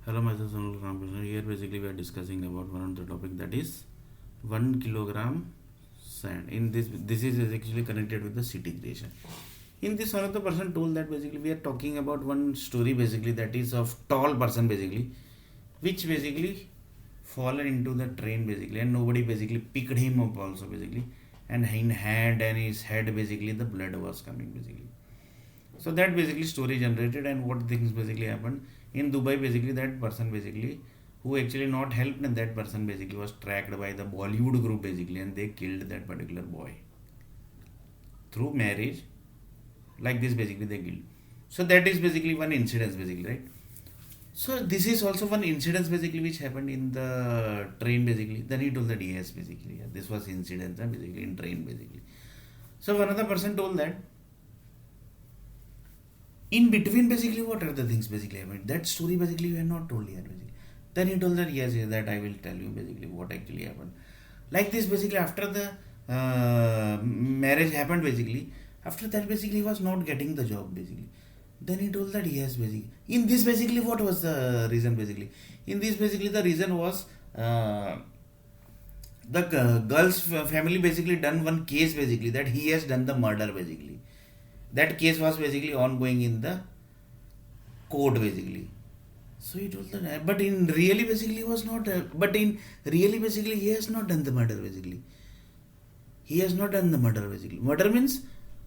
Hello, myself Sonal Ramakrishnan. Here, basically, we are discussing about one of the topic that is 1 kilogram sand. In this is actually connected with the city creation. In this, one of the person told that basically we are talking about one story basically that is of tall person basically, which basically fallen into the train basically, and nobody basically picked him up also basically, and in hand and his head basically the blood was coming basically. So that basically story generated, and what things basically happened in Dubai basically, that person basically who actually not helped, and that person basically was tracked by the Bollywood group basically, and they killed that particular boy through marriage. Like this basically they killed. So that is basically one incident basically, right? So this is also one incident basically which happened in the train basically. Then he told that yes basically, yeah, this was incident basically in train basically. So one other person told that in between basically what are the things basically happened. That story basically we are not told yet basically. Then he told that yes, yes, that I will tell you basically what actually happened. Like this basically after the marriage happened basically. After that basically he was not getting the job basically. Then he told that yes basically. In this basically what was the reason basically? In this basically the reason was the girl's family basically done one case basically that he has done the murder basically. That case was basically ongoing in the court basically. So he told that, but in really basically he was not. But in really basically he has not done the murder basically. He has not done the murder basically. Murder means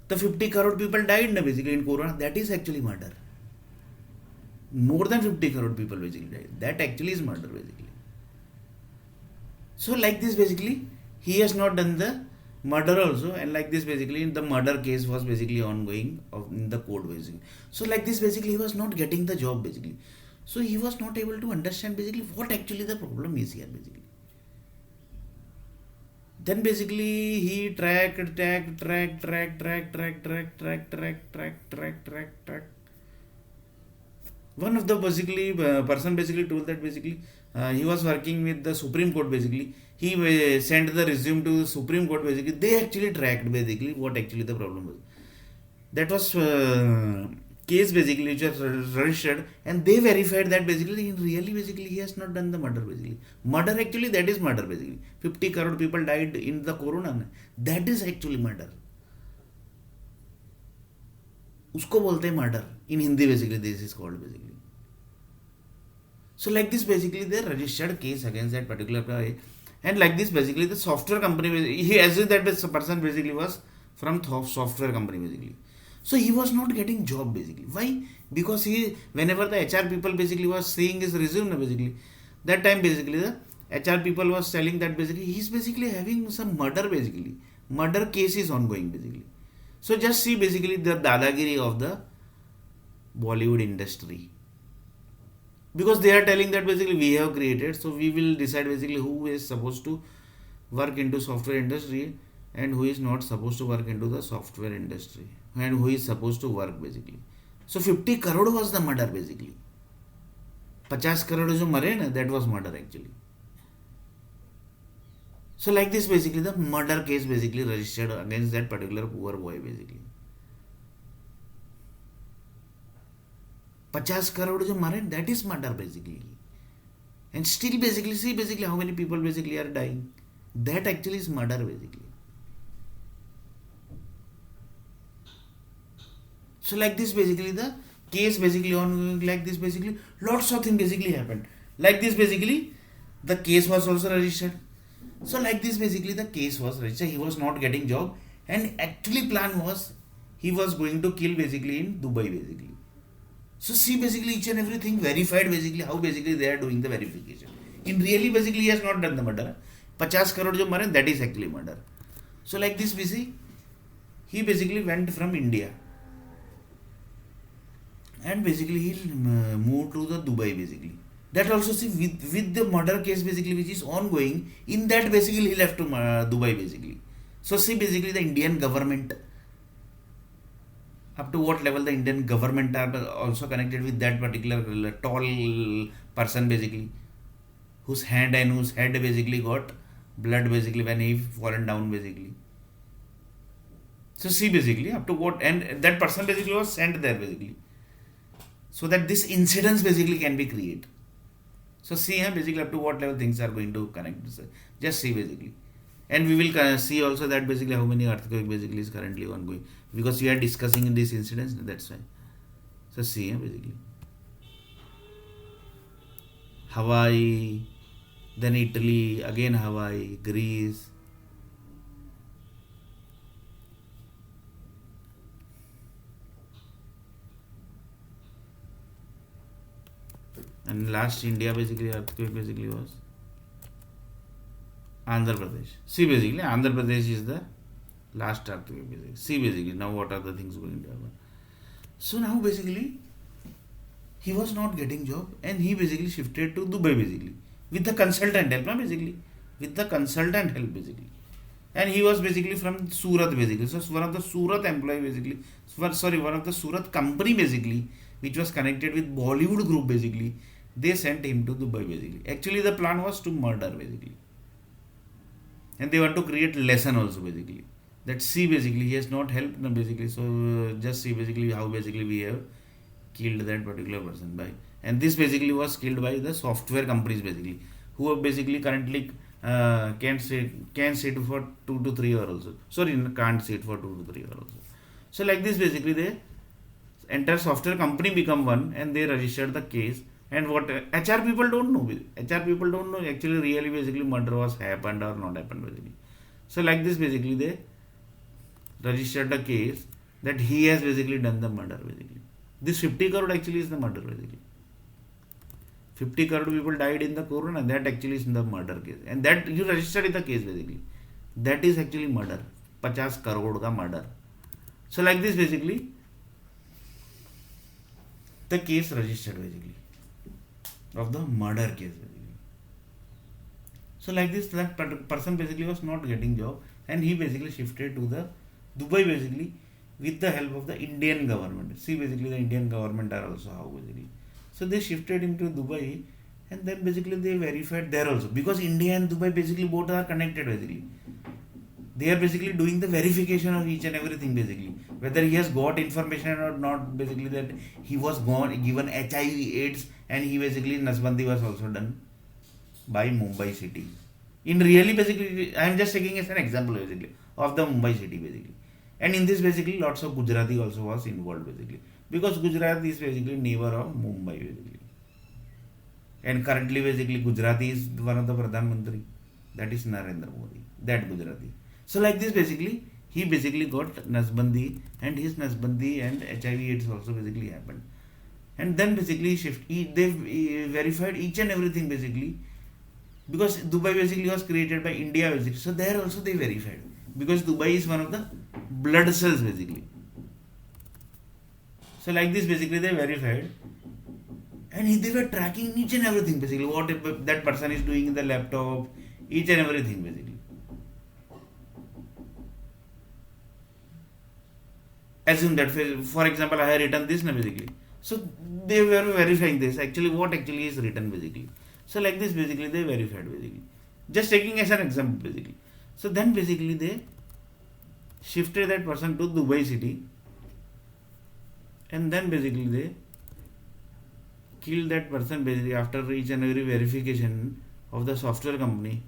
the 50 crore people died basically in Corona. That is actually murder. More than 50 crore people basically died. That actually is murder basically. So like this basically he has not done the murder also, and like this basically the murder case was basically ongoing in the court basically. So like this basically he was not getting the job basically. So he was not able to understand basically what actually the problem is here basically. Then basically he track. One of the basically person basically told that basically he was working with the Supreme Court basically. He sent the resume to the Supreme Court basically. They actually tracked basically what actually the problem was. That was case basically which was registered, and they verified that basically really basically he has not done the murder basically. Murder actually, that is murder basically. 50 crore people died in the corona. That is actually murder. उसको बोलते हैं murder in Hindi basically this is called basically. So like this basically they registered case against that particular guy, and like this basically the software company, he assumed that this person basically was from software company basically. So he was not getting job basically. Why? Because he, whenever the HR people basically was seeing his resume basically, that time basically the HR people was telling that basically he's basically having some murder basically, murder case is ongoing basically. So just see basically the dadagiri of the Bollywood industry, because they are telling that basically we have created, so we will decide basically who is supposed to work into software industry and who is not supposed to work into the software industry, and who is supposed to work basically. So 50 crore was the murder basically. 50 crore जो मरे ना, that was murder actually. So like this basically the murder case basically registered against that particular poor boy basically. 50 crore जो मरे, that is murder basically. And still basically see basically how many people basically are dying. That actually is murder basically. So like this basically the case basically on, like this basically lots of things basically happened. Like this basically the case was also registered. So like this basically the case was registered. He was not getting job, and actually plan was he was going to kill basically in Dubai basically. So see basically each and everything verified basically how basically they are doing the verification. In really basically he has not done the murder. 50 crore जो मरे, that is actually murder. So like this basically he basically went from India, and basically he moved to the Dubai basically. That also see with the murder case basically which is ongoing, in that basically he left to Dubai basically. So see basically the Indian government, up to what level the Indian government are also connected with that particular tall person basically, whose hand and whose head basically got blood basically when he fallen down basically. So see basically up to what, and that person basically was sent there basically, so that this incidents basically can be created. So see basically up to what level things are going to connect. Just see basically. And we will see also that basically how many earthquake basically is currently ongoing, because we are discussing in these incidents, that's why. So see basically Hawaii, then Italy, again Hawaii, Greece. And last India basically earthquake basically was Andhra Pradesh. See basically Andhra Pradesh is the last earthquake basically. See basically now what are the things going to happen. So now basically he was not getting job and he basically shifted to Dubai basically with the consultant help, basically with the consultant help basically. And he was basically from Surat basically. So one of the Surat employee basically, one of the Surat company basically, which was connected with Bollywood group basically, they sent him to Dubai basically. Actually the plan was to murder basically. And they want to create lesson also basically. That see basically he has not helped basically. So just see basically how basically we have killed that particular person by. And this basically was killed by the software companies basically, who are basically currently can sit for 2 to 3 hours also. Sorry, can't sit for 2 to 3 hours also. So like this basically the entire software company become one and they registered the case. And what HR people don't know. HR people don't know actually really basically murder was happened or not happened basically. So like this basically they registered the case that he has basically done the murder basically. This 50 crore actually is the murder basically. 50 crore people died in the corona, that actually is in the murder case. And that you registered in the case basically. That is actually murder. 50 crore ka murder. So like this basically the case registered basically of the murder case basically. So like this that person basically was not getting job and he basically shifted to the Dubai basically with the help of the Indian government. See basically the Indian government are also how basically. So they shifted him to Dubai and then basically they verified there also, because India and Dubai basically both are connected basically. They are basically doing the verification of each and everything basically, whether he has got information or not basically, that he was given HIV/AIDS and he basically Nasbandi was also done by Mumbai city. In really basically I am just taking as an example basically of the Mumbai city basically. And in this basically lots of Gujarati also was involved basically, because Gujarat is basically neighbor of Mumbai basically. And currently basically Gujarati is one of the Pradhan Mantri, that is Narendra Modi, that Gujarati. So like this basically he basically got Nasbandi and his Nasbandi and HIV/AIDS also basically happened. And then basically they verified each and everything basically, because Dubai basically was created by India basically. So there also they verified, because Dubai is one of the blood cells basically. So like this basically they verified and they were tracking each and everything basically, what that person is doing in the laptop, each and everything basically. Assume that for example I have written this basically. So they were verifying this actually what actually is written basically. So like this basically they verified basically. Just taking as an example basically. So then basically they shifted that person to Dubai city and then basically they killed that person basically after each and every verification of the software company,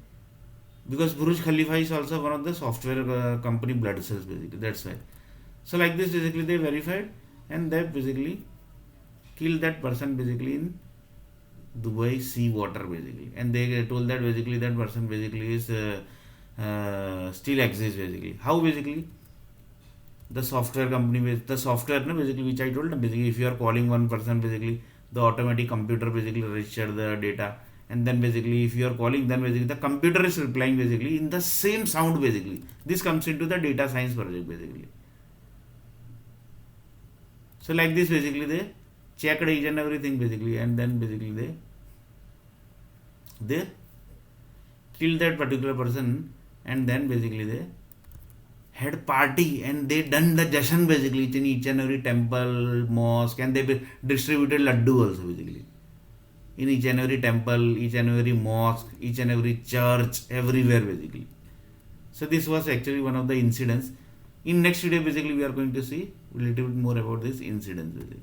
because Burj Khalifa is also one of the software company blood cells basically, that's why. So like this basically they verified and they basically killed that person basically in Dubai sea water basically, and they told that basically that person basically is still exists basically. How basically? The software company, the software basically which I told basically, if you are calling one person basically the automatic computer basically register the data, and then basically if you are calling then basically the computer is replying basically in the same sound basically. This comes into the data science project basically. So like this basically they checked each and everything basically, and then basically they killed that particular person, and then basically they had party and they done the jashan basically in each and every temple, mosque, and they distributed laddu also basically in each and every temple, each and every mosque, each and every church, everywhere basically. So this was actually one of the incidents. In next video basically we are going to see a little bit more about this incident basically.